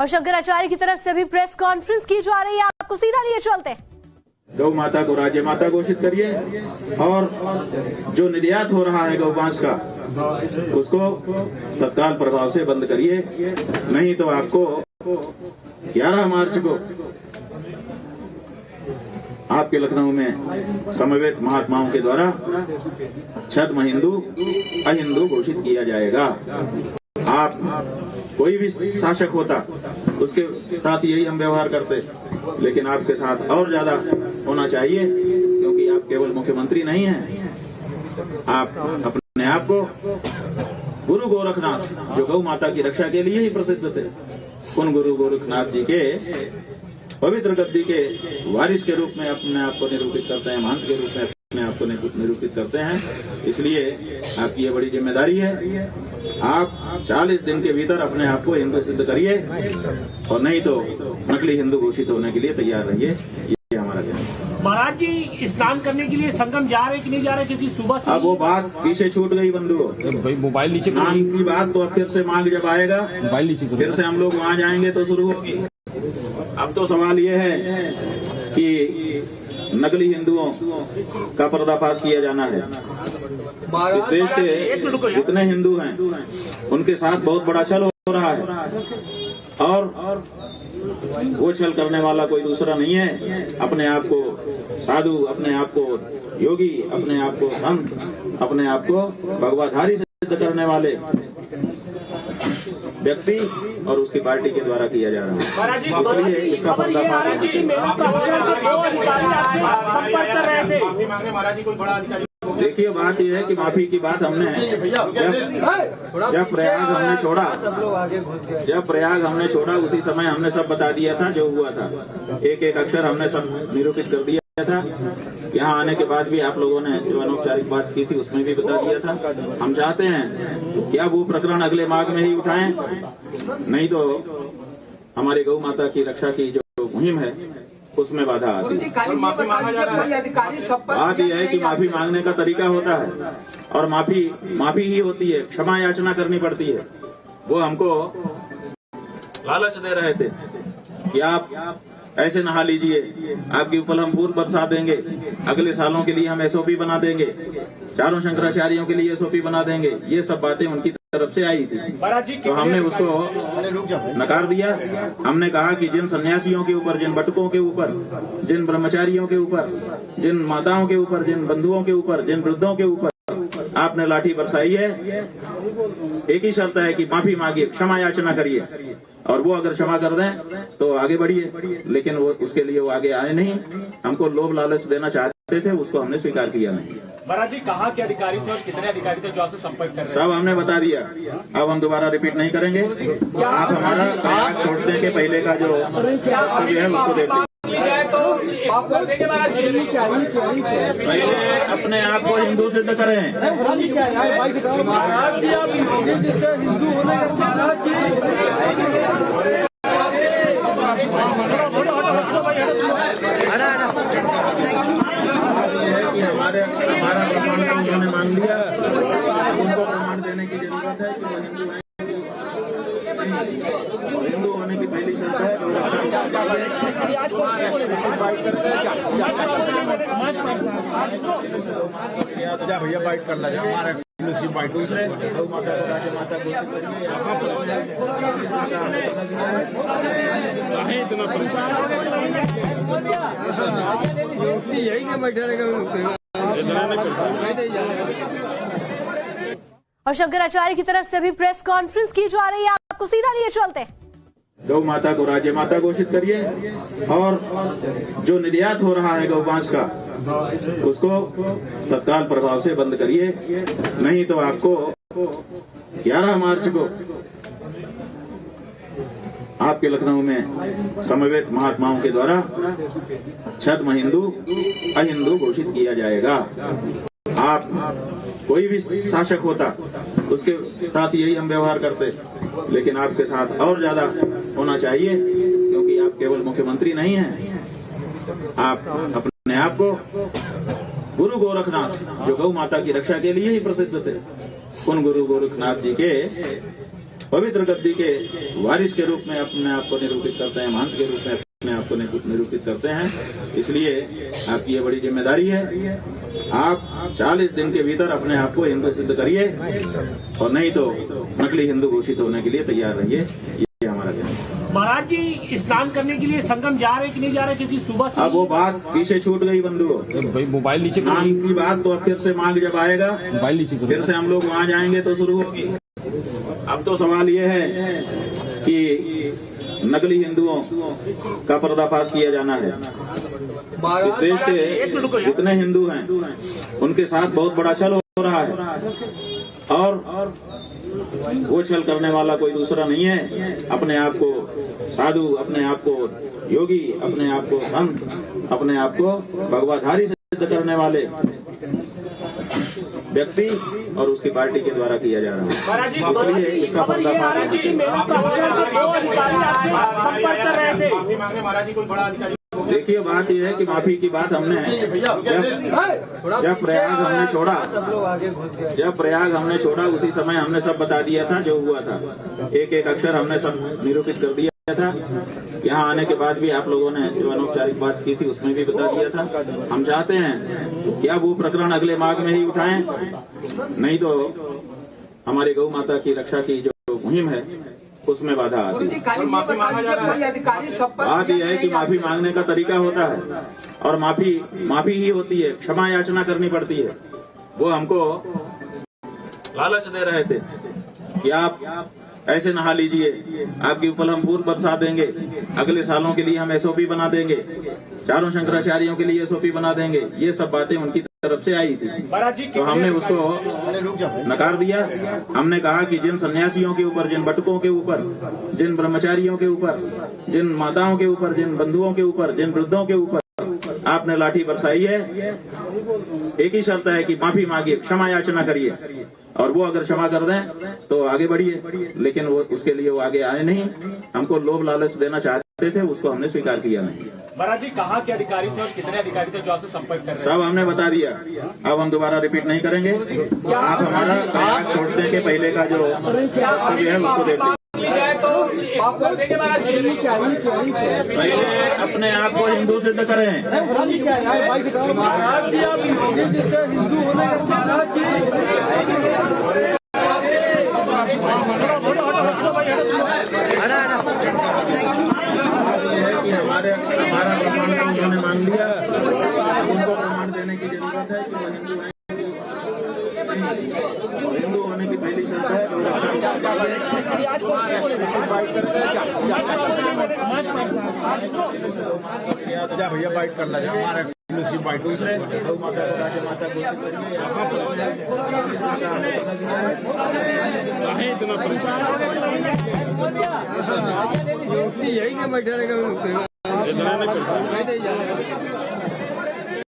और शंकराचार्य की तरफ से भी प्रेस कॉन्फ्रेंस की जा रही है, आपको सीधा लिए चलते। गौ माता को राज्य माता घोषित करिए और जो निर्यात हो रहा है गौ मांस का उसको तत्काल प्रभाव से बंद करिए, नहीं तो आपको 11 मार्च को आपके लखनऊ में समवेत महात्माओं के द्वारा छद्म हिंदू अहिंदू घोषित किया जाएगा। आप कोई भी शासक होता उसके साथ यही हम व्यवहार करते, लेकिन आपके साथ और ज्यादा होना चाहिए, क्योंकि आप केवल मुख्यमंत्री नहीं हैं, आप अपने आप को गुरु गोरखनाथ जो गौ माता की रक्षा के लिए ही प्रसिद्ध थे, उन गुरु गोरखनाथ जी के पवित्र गद्दी के वारिस के रूप में अपने आप को निरूपित करते हैं, महंत के रूप में अपने आप को निरूपित करते हैं। इसलिए आपकी ये बड़ी जिम्मेदारी है, आप 40 दिन के भीतर अपने आप को हिंदू सिद्ध करिए और नहीं तो नकली हिंदू घोषित होने के लिए तैयार रहिए। ये हमारा कहना है। महाराज जी स्नान करने के लिए संगम जा रहे कि नहीं जा रहे, क्योंकि सुबह से अब वो बात पीछे छूट गई बंधुओं। मोबाइल नीचे स्नान की बात तो अब फिर से मांग जब आएगा मोबाइल नीचे फिर से हम लोग वहाँ जाएंगे तो शुरू होगी। अब तो सवाल ये है कि नकली हिंदुओं का पर्दाफाश किया जाना है। इस देश के जितने हिंदू हैं उनके साथ बहुत बड़ा छल हो रहा है और वो छल करने वाला कोई दूसरा नहीं है, अपने आप को साधु, अपने आप को योगी, अपने आप को संत, अपने आप को भगवाधारी सिद्ध करने वाले व्यक्ति और उसकी पार्टी के द्वारा किया जा रहा है। इसलिए इसका पर्दाफाश देखिए, बात यह है कि माफी की बात हमने जब प्रयाग हमने छोड़ा उसी समय हमने सब बता दिया था जो हुआ था, एक एक अक्षर हमने सब निरूपित कर दिया था। यहाँ आने के बाद भी आप लोगों ने जो अनौपचारिक बात की थी उसमें भी बता दिया था। हम चाहते हैं क्या वो प्रकरण अगले माघ में ही उठाएं, नहीं तो हमारी गौ माता की रक्षा की जो मुहिम है उसमें बाधा आती है। बात यह है कि माफी मांगने का तरीका होता है और माफी ही होती है, क्षमा याचना करनी पड़ती है। वो हमको लालच दे रहे थे कि आप ऐसे नहा लीजिए, आपके ऊपर हम पूर्व बरसा देंगे, अगले सालों के लिए हम एसओपी बना देंगे, चारों शंकराचार्यों के लिए एसओपी बना देंगे। ये सब बातें उनकी तरफ से आई थी, तो हमने उसको नकार दिया। हमने कहा कि जिन सन्यासियों के ऊपर, जिन बटुकों के ऊपर, जिन ब्रह्मचारियों के ऊपर, जिन माताओं के ऊपर, जिन बंधुओं के ऊपर, जिन वृद्धों के ऊपर आपने लाठी बरसाई है, एक ही शर्त है कि माफी मांगिए, क्षमा याचना करिए, और वो अगर क्षमा कर दें तो आगे बढ़िए। लेकिन वो उसके लिए वो आगे आए नहीं, हमको लोभ लालच देना चाहते थे, उसको हमने स्वीकार किया नहीं। महाराज जी कहा कि अधिकारी थे और कितने अधिकारी थे जो आपसे संपर्क कर रहे सब हमने बता दिया, अब हम दोबारा रिपीट नहीं करेंगे। आप हमारा प्रयाग छोड़ने के पहले का जो है उसको देख लीजिए। पहले अपने आप को हिंदू सिद्ध करें। हमारा प्रमाण तो उन्होंने मांग लिया, उनको प्रमाण देने की जरूरत है कि वो हिंदू होने की पहली शर्त है। भैया बाइट कर ला हमारे दूसरे गौ माता को राज्य माता घोषित और शंकराचार्य की तरफ से भी प्रेस कॉन्फ्रेंस की जा रही है, आपको सीधा लिए चलते। गौ माता को राज्य माता घोषित करिए और जो निर्यात हो रहा है गौ मांस का उसको तत्काल प्रभाव से बंद करिए, नहीं तो आपको 11 मार्च को आपके लखनऊ में समवेत महात्माओं के द्वारा छद्म हिंदू अहिंदू घोषित किया जाएगा। आप कोई भी शासक होता उसके साथ यही हम व्यवहार करते, लेकिन आपके साथ और ज्यादा होना चाहिए, क्योंकि आप केवल मुख्यमंत्री नहीं हैं, आप अपने आप को गुरु गोरखनाथ जो गौ माता की रक्षा के लिए ही प्रसिद्ध थे, उन गुरु गोरखनाथ जी के पवित्र गद्दी के वारिस के रूप में अपने आप को निरूपित करते हैं, महंत के रूप में अपने आप को निरूपित करते हैं। इसलिए आपकी ये बड़ी जिम्मेदारी है। आप 40 दिन के भीतर अपने आप को हिंदू सिद्ध करिए और नहीं तो नकली हिंदू घोषित होने के लिए तैयार रहिए। ये हमारा कहना है। महाराज जी स्नान करने के लिए संगम जा रहे कि नहीं जा रहे, क्योंकि सुबह से अब वो बात पीछे छूट गई बंधुओं। भाई मोबाइल नीचे करो, स्नान की बात तो अब फिर से मांग जब आएगा, मोबाइल नीचे करो। फिर से हम लोग वहाँ जाएंगे तो शुरू होगी। अब तो सवाल ये है कि नकली हिंदुओं का पर्दाफाश किया जाना है। इस देश के जितने हिंदू हैं उनके साथ बहुत बड़ा छल हो रहा है और वो छल करने वाला कोई दूसरा नहीं है। अपने आप को साधु, अपने आप को योगी, अपने आप को संत, अपने आप को भगवाधारी सिद्ध करने वाले व्यक्ति और उसकी पार्टी के द्वारा किया जा रहा है। इसलिए इसका पर्दाफाश देखिए, बात यह है कि माफी की बात हमने जब प्रयाग हमने छोड़ा उसी समय हमने सब बता दिया था जो हुआ था। एक एक अक्षर हमने सब निरूपित कर दिया था। यहाँ आने के बाद भी आप लोगों ने जो अनौपचारिक बात की थी उसमें भी बता दिया था। हम चाहते हैं कि अब वो प्रकरण अगले माघ में ही उठाएं, नहीं तो हमारी गौ माता की रक्षा की जो मुहिम है उसमें बाधा आती है। बात यह है कि माफी मांगने का तरीका होता है और माफी ही होती है, क्षमा याचना करनी पड़ती है। वो हमको लालच दे रहे थे कि आप ऐसे नहा लीजिए, आपकी उपल हम पूर्व बरसा देंगे, अगले सालों के लिए हम एसओपी बना देंगे, चारों शंकराचार्यों के लिए एसओपी बना देंगे। ये सब बातें उनकी तरफ से आई थी, तो हमने उसको नकार दिया। हमने कहा कि जिन सन्यासियों के ऊपर, जिन बटुकों के ऊपर, जिन ब्रह्मचारियों के ऊपर, जिन माताओं के ऊपर, जिन बंधुओं के ऊपर, जिन वृद्धों के ऊपर आपने लाठी बरसाई है, एक ही शर्त है कि माफी मांगिए, क्षमा याचना करिए, और वो अगर क्षमा कर दें तो आगे बढ़िए। लेकिन वो उसके लिए वो आगे आए नहीं, हमको लोभ लालच देना चाहते थे, उसको हमने स्वीकार किया नहीं। महाराज जी कहाँ के अधिकारी थे और कितने अधिकारी थे जो आपसे संपर्क कर रहे सब हमने बता दिया, अब हम दोबारा रिपीट नहीं करेंगे। आप हमारा प्रयाग छोड़ने के पहले का जो है उसको देख लीजिए। पहले अपने आप को हिंदू सिद्ध करें। हमारा प्रमाण तो उन्होंने मांग लिया, उनको प्रमाण देने की जरूरत है कि वो हिंदू होने की पहली शर्त है। भैया बाइट कर ला हमारे बाइट दूसरे गौ माता को राजा माता घोषित करिए। यही बैठे रहेगा।